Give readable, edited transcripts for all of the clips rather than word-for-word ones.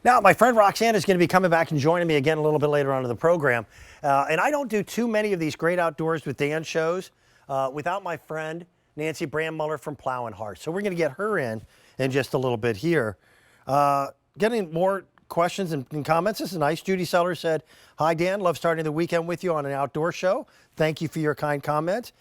Now, my friend Roxanne is going to be coming back and joining me again a little bit later on in the program. And I don't do too many of these Great Outdoors with Dan shows without my friend Nancy Brandmuller from Plow Hearth. So we're going to get her in just a little bit here. Getting more questions and comments. This is nice. Judy Sellers said, "Hi, Dan. Love starting the weekend with you on an outdoor show. Thank you for your kind comment."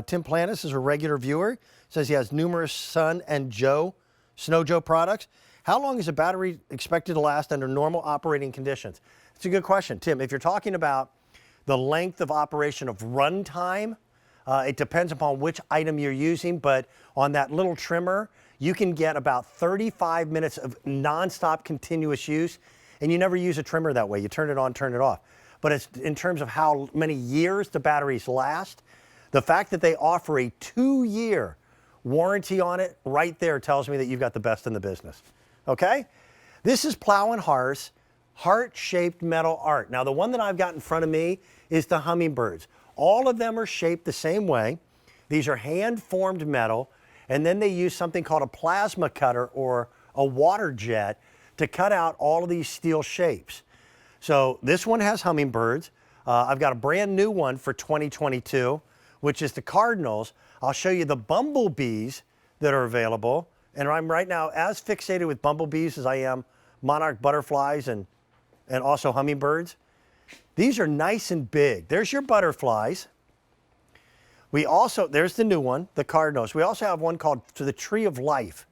Tim Planis is a regular viewer. Says he has numerous Sun and Snow Joe products. How long is a battery expected to last under normal operating conditions? It's a good question, Tim. If you're talking about the length of operation of runtime, it depends upon which item you're using, but on that little trimmer, you can get about 35 minutes of nonstop continuous use, and you never use a trimmer that way. You turn it on, turn it off. But it's in terms of how many years the batteries last, the fact that they offer a 2-year warranty on it right there tells me that you've got the best in the business. Okay? This is Plow Hearth's heart-shaped metal art. Now, the one that I've got in front of me is the Hummingbirds. All of them are shaped the same way. These are hand-formed metal, and then they use something called a plasma cutter or a water jet to cut out all of these steel shapes. So this one has Hummingbirds. I've got a brand new one for 2022, which is the Cardinals. I'll show you the bumblebees that are available. And I'm right now as fixated with bumblebees as I am monarch butterflies and also hummingbirds. These are nice and big. There's your butterflies. There's the new one, the Cardinals. We also have one called the Tree of Life.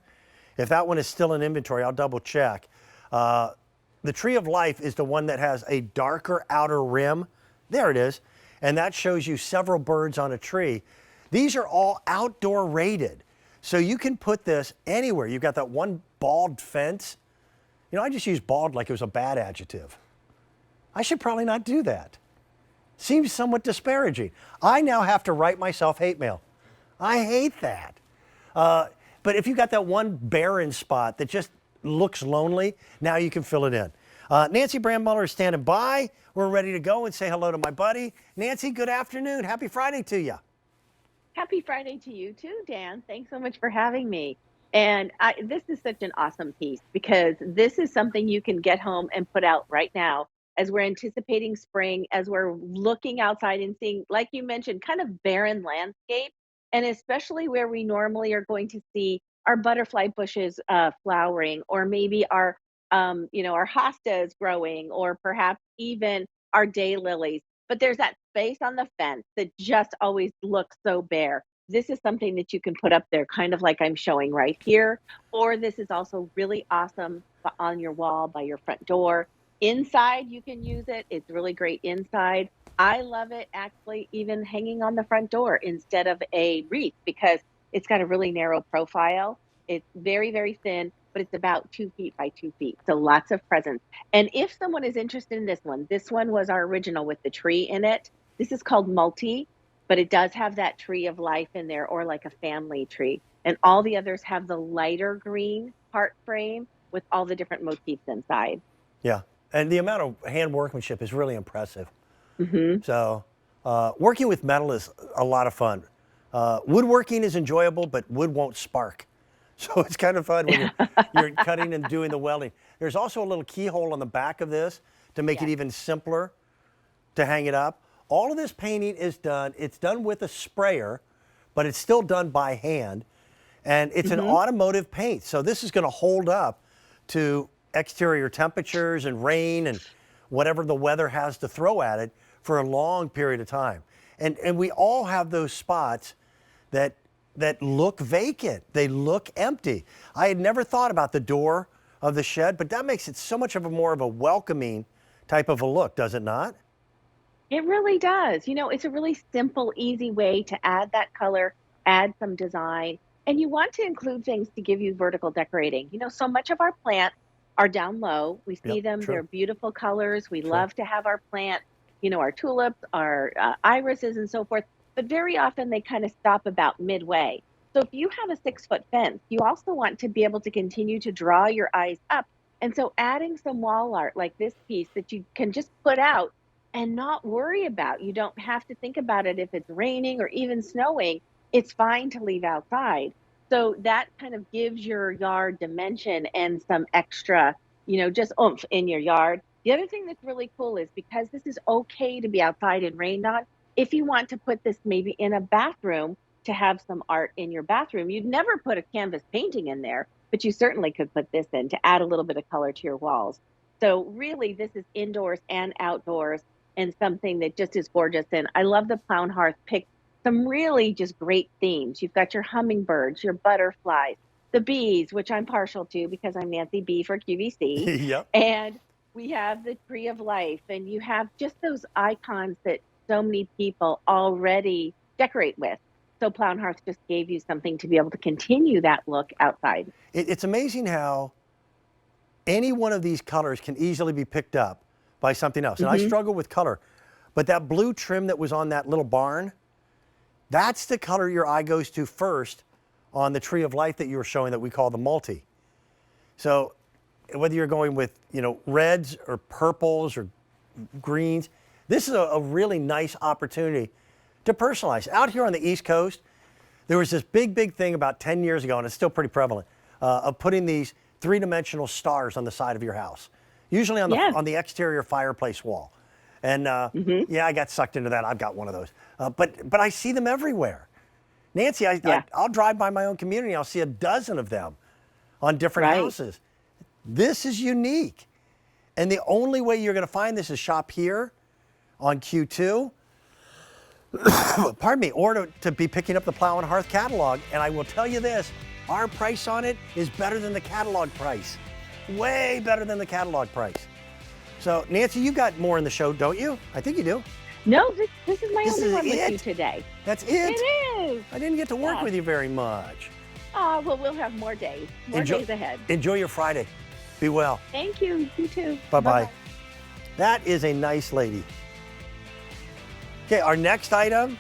If that one is still in inventory, I'll double check. The Tree of Life is the one that has a darker outer rim. There it is. And that shows you several birds on a tree. These are all outdoor rated. So you can put this anywhere. You've got that one bald fence. You know, I just used bald like it was a bad adjective. I should probably not do that. Seems somewhat disparaging. I now have to write myself hate mail. I hate that. But if you've got that one barren spot that just looks lonely, now you can fill it in. Nancy Brandmuller is standing by. We're ready to go and say hello to my buddy. Nancy, good afternoon. Happy Friday to you. Happy Friday to you too, Dan. Thanks so much for having me. And this is such an awesome piece because this is something you can get home and put out right now as we're anticipating spring, as we're looking outside and seeing, like you mentioned, kind of barren landscape, and especially where we normally are going to see our butterfly bushes flowering, or maybe our hostas growing, or perhaps even our daylilies. But there's that space on the fence that just always looks so bare. This is something that you can put up there, kind of like I'm showing right here. Or this is also really awesome on your wall by your front door. Inside, you can use it. It's really great inside. I love it actually even hanging on the front door instead of a wreath because it's got a really narrow profile. It's very, very thin, but it's about 2 feet by 2 feet. So lots of presence. And if someone is interested in this one was our original with the tree in it. This is called multi, but it does have that tree of life in there, or like a family tree. And all the others have the lighter green heart frame with all the different motifs inside. Yeah, and the amount of hand workmanship is really impressive. Mm-hmm. So working with metal is a lot of fun. Woodworking is enjoyable, but wood won't spark. So it's kind of fun when you're cutting and doing the welding. There's also a little keyhole on the back of this to make it even simpler to hang it up. All of this painting is done. It's done with a sprayer, but it's still done by hand. And it's an automotive paint. So this is going to hold up to exterior temperatures and rain and whatever the weather has to throw at it for a long period of time. And we all have those spots that look vacant. They look empty. I had never thought about the door of the shed, but that makes it so much of a more of a welcoming type of a look, does it not? It really does. You know, it's a really simple, easy way to add that color, add some design, and you want to include things to give you vertical decorating. You know, so much of our plants are down low. We see Yep, them, true. they're beautiful colors. We True. love to have our plants, you know, our tulips, our irises, and so forth. But very often they kind of stop about midway. So if you have a 6-foot fence, you also want to be able to continue to draw your eyes up. And so adding some wall art like this piece that you can just put out and not worry about. You don't have to think about it if it's raining or even snowing. It's fine to leave outside. So that kind of gives your yard dimension and some extra just oomph in your yard. The other thing that's really cool is because this is okay to be outside and rained on, if you want to put this maybe in a bathroom to have some art in your bathroom, you'd never put a canvas painting in there, but you certainly could put this in to add a little bit of color to your walls. So really, this is indoors and outdoors and something that just is gorgeous. And I love the Plow Hearth pick some really just great themes. You've got your hummingbirds, your butterflies, the bees, which I'm partial to because I'm Nancy B for QVC. Yep. And we have the tree of life, and you have just those icons that so many people already decorate with. So Plow Hearth just gave you something to be able to continue that look outside. It's amazing how any one of these colors can easily be picked up by something else. And I struggle with color, but that blue trim that was on that little barn, that's the color your eye goes to first on the tree of life that you were showing that we call the multi. So whether you're going with, reds or purples or greens, this is a really nice opportunity to personalize. Out here on the East Coast, there was this big thing about 10 years ago, and it's still pretty prevalent, of putting these three-dimensional stars on the side of your house, usually on the exterior fireplace wall. And yeah, I got sucked into that. I've got one of those. But I see them everywhere. Nancy, I'll drive by my own community. I'll see a dozen of them on different houses. This is unique. And the only way you're going to find this is shop here on Q2. Pardon me, or to be picking up the Plow and Hearth catalog. And I will tell you this, our price on it is better than the catalog price. Way better than the catalog price. So, Nancy, you got more in the show, don't you? I think you do. No, this is my only one with you today. That's it? It is. I didn't get to work with you very much. Oh, well, we'll have more days. More days ahead. Enjoy your Friday. Be well. Thank you. You too. Bye-bye. That is a nice lady. Okay, our next item